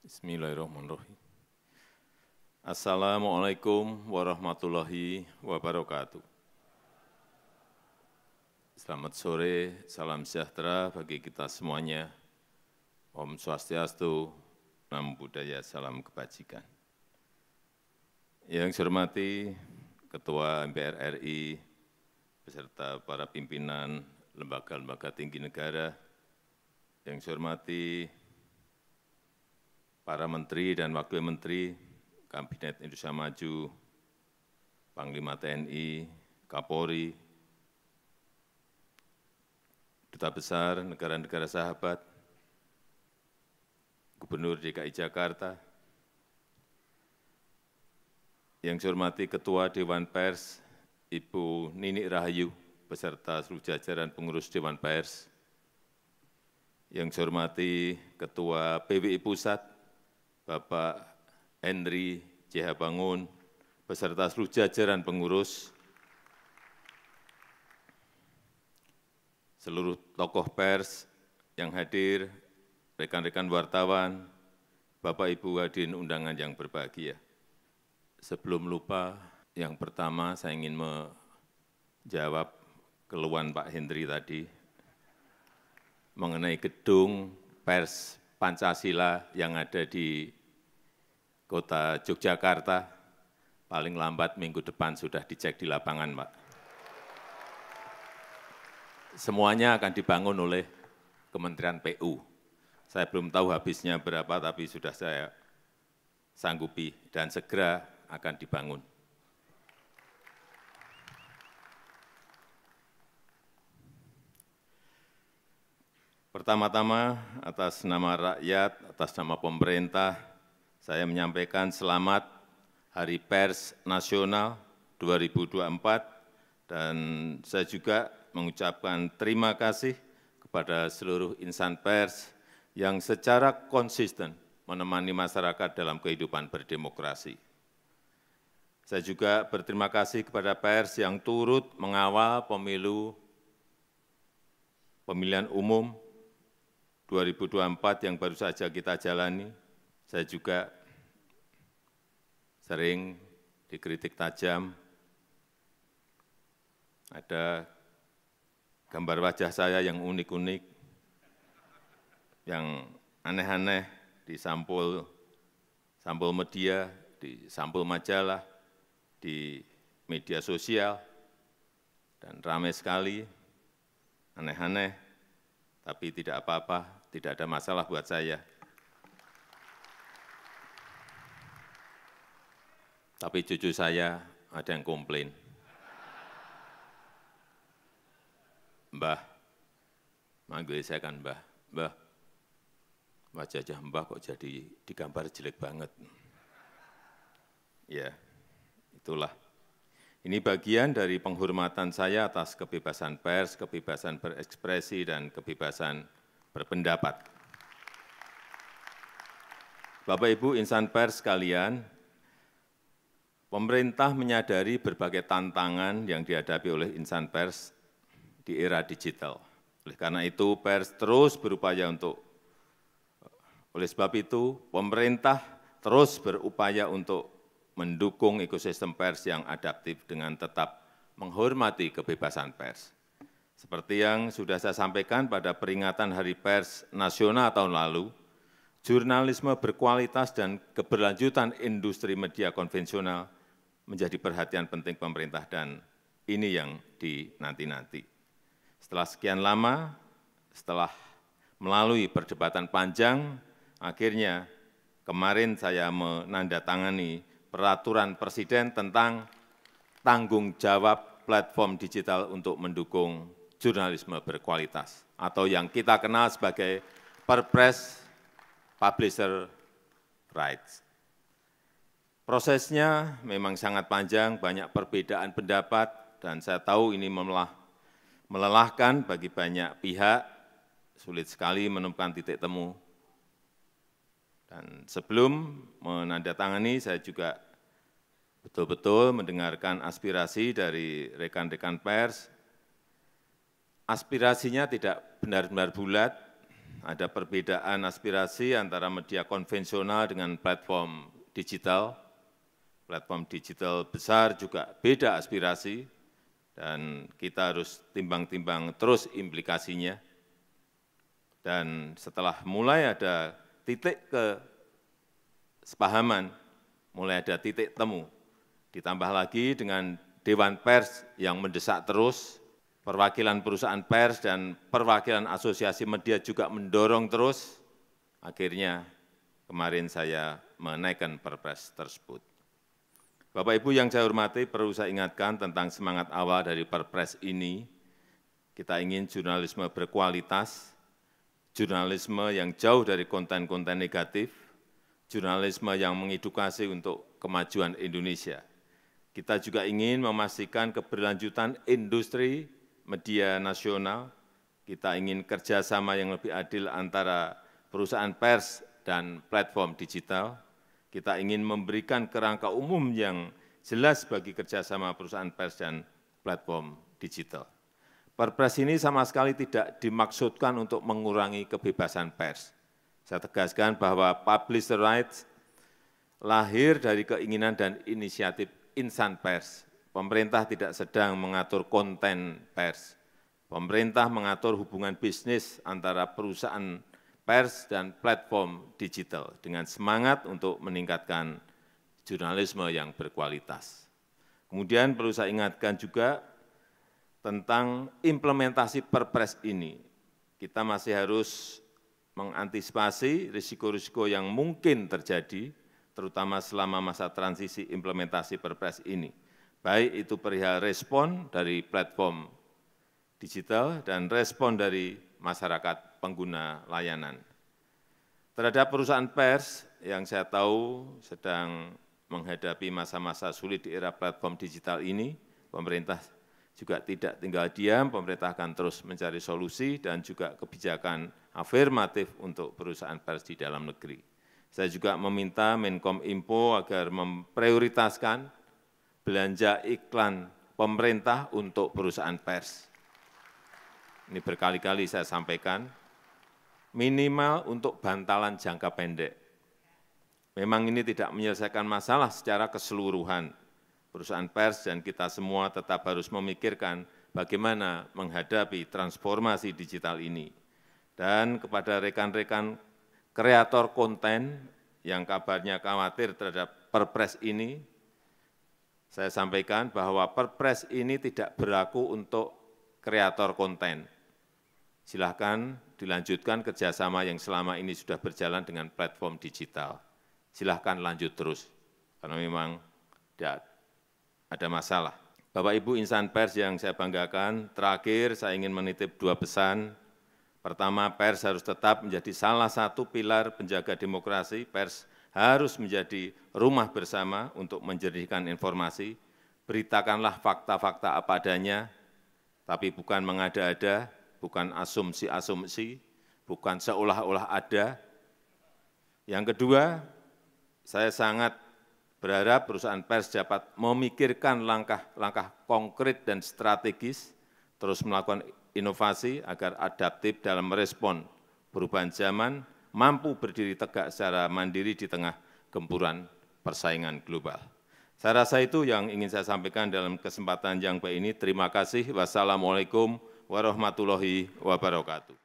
Bismillahirrahmanirrahim. Assalamualaikum warahmatullahi wabarakatuh. Selamat sore, salam sejahtera bagi kita semuanya. Om Swastiastu, Namo Buddhaya, salam kebajikan. Yang saya hormati Ketua MPR RI, beserta para pimpinan lembaga-lembaga tinggi negara, yang saya hormati para menteri dan wakil menteri, Kabinet Indonesia Maju, Panglima TNI, Kapolri, Duta Besar negara-negara sahabat, Gubernur DKI Jakarta, yang saya hormati Ketua Dewan Pers, Ibu Nini Rahayu, beserta seluruh jajaran pengurus Dewan Pers, yang saya hormati Ketua PWI Pusat, Bapak Henry J.H. Bangun, beserta seluruh jajaran pengurus, seluruh tokoh pers yang hadir, rekan-rekan wartawan, Bapak Ibu hadirin undangan yang berbahagia. Sebelum lupa, yang pertama saya ingin menjawab keluhan Pak Henry tadi mengenai gedung pers Pancasila yang ada di kota Yogyakarta, paling lambat minggu depan sudah dicek di lapangan, Pak. Semuanya akan dibangun oleh Kementerian PU. Saya belum tahu habisnya berapa, tapi sudah saya sanggupi dan segera akan dibangun. Pertama-tama, atas nama rakyat, atas nama pemerintah, saya menyampaikan selamat Hari Pers Nasional 2024, dan saya juga mengucapkan terima kasih kepada seluruh insan pers yang secara konsisten menemani masyarakat dalam kehidupan berdemokrasi. Saya juga berterima kasih kepada pers yang turut mengawal pemilihan umum 2024 yang baru saja kita jalani. Saya juga sering dikritik tajam. Ada gambar wajah saya yang unik-unik, yang aneh-aneh di sampul media, di sampul majalah, di media sosial, dan ramai sekali, aneh-aneh, tapi tidak apa-apa, tidak ada masalah buat saya. Tapi cucu saya ada yang komplain. Mbah, manggil saya kan Mbah, Mbah, wajah Mbah kok jadi digambar jelek banget. Ya, itulah. Ini bagian dari penghormatan saya atas kebebasan pers, kebebasan berekspresi, dan kebebasan berpendapat. Bapak Ibu insan pers sekalian, pemerintah menyadari berbagai tantangan yang dihadapi oleh insan pers di era digital. Oleh karena itu, pers terus berupaya oleh sebab itu, pemerintah terus berupaya untuk mendukung ekosistem pers yang adaptif dengan tetap menghormati kebebasan pers. Seperti yang sudah saya sampaikan pada peringatan Hari Pers Nasional tahun lalu, jurnalisme berkualitas dan keberlanjutan industri media konvensional menjadi perhatian penting pemerintah, dan ini yang dinanti-nanti. Setelah sekian lama, setelah melalui perdebatan panjang, akhirnya kemarin saya menandatangani Peraturan Presiden tentang tanggung jawab platform digital untuk mendukung jurnalisme berkualitas, atau yang kita kenal sebagai Perpres Publisher Rights. Prosesnya memang sangat panjang, banyak perbedaan pendapat, dan saya tahu ini melelahkan bagi banyak pihak, sulit sekali menemukan titik temu. Dan sebelum menandatangani, saya juga betul-betul mendengarkan aspirasi dari rekan-rekan pers. Aspirasinya tidak benar-benar bulat, ada perbedaan aspirasi antara media konvensional dengan platform digital. Platform digital besar juga beda aspirasi, dan kita harus timbang-timbang terus implikasinya. Dan setelah mulai ada titik kesepahaman, mulai ada titik temu, ditambah lagi dengan Dewan Pers yang mendesak terus, perwakilan perusahaan pers dan perwakilan asosiasi media juga mendorong terus, akhirnya kemarin saya menaikkan Perpres tersebut. Bapak Ibu yang saya hormati, perlu saya ingatkan tentang semangat awal dari Perpres ini. Kita ingin jurnalisme berkualitas, jurnalisme yang jauh dari konten-konten negatif, jurnalisme yang mengedukasi untuk kemajuan Indonesia. Kita juga ingin memastikan keberlanjutan industri media nasional. Kita ingin kerjasama yang lebih adil antara perusahaan pers dan platform digital. Kita ingin memberikan kerangka umum yang jelas bagi kerjasama perusahaan pers dan platform digital. Perpres ini sama sekali tidak dimaksudkan untuk mengurangi kebebasan pers. Saya tegaskan bahwa publisher rights lahir dari keinginan dan inisiatif insan pers. Pemerintah tidak sedang mengatur konten pers. Pemerintah mengatur hubungan bisnis antara perusahaan pers dan platform digital dengan semangat untuk meningkatkan jurnalisme yang berkualitas. Kemudian perlu saya ingatkan juga tentang implementasi Perpres ini. Kita masih harus mengantisipasi risiko-risiko yang mungkin terjadi, terutama selama masa transisi implementasi Perpres ini. Baik itu perihal respon dari platform digital dan respon dari masyarakat pengguna layanan. Terhadap perusahaan pers yang saya tahu sedang menghadapi masa-masa sulit di era platform digital ini, pemerintah juga tidak tinggal diam, pemerintah akan terus mencari solusi dan juga kebijakan afirmatif untuk perusahaan pers di dalam negeri. Saya juga meminta Menkominfo agar memprioritaskan belanja iklan pemerintah untuk perusahaan pers. Ini berkali-kali saya sampaikan, minimal untuk bantalan jangka pendek. Memang ini tidak menyelesaikan masalah secara keseluruhan. Perusahaan pers dan kita semua tetap harus memikirkan bagaimana menghadapi transformasi digital ini. Dan kepada rekan-rekan kreator konten yang kabarnya khawatir terhadap Perpres ini, saya sampaikan bahwa Perpres ini tidak berlaku untuk kreator konten. Silahkan dilanjutkan kerjasama yang selama ini sudah berjalan dengan platform digital. Silahkan lanjut terus, karena memang tidak ada masalah. Bapak Ibu insan pers yang saya banggakan, terakhir saya ingin menitip dua pesan. Pertama, pers harus tetap menjadi salah satu pilar penjaga demokrasi. Pers harus menjadi rumah bersama untuk menjernihkan informasi. Beritakanlah fakta-fakta apa adanya, tapi bukan mengada-ada, bukan asumsi-asumsi, bukan seolah-olah ada. Yang kedua, saya sangat berharap perusahaan pers dapat memikirkan langkah-langkah konkret dan strategis, terus melakukan inovasi agar adaptif dalam merespon perubahan zaman, mampu berdiri tegak secara mandiri di tengah gempuran persaingan global. Saya rasa itu yang ingin saya sampaikan dalam kesempatan yang baik ini. Terima kasih. Wassalamualaikum warahmatullahi wabarakatuh.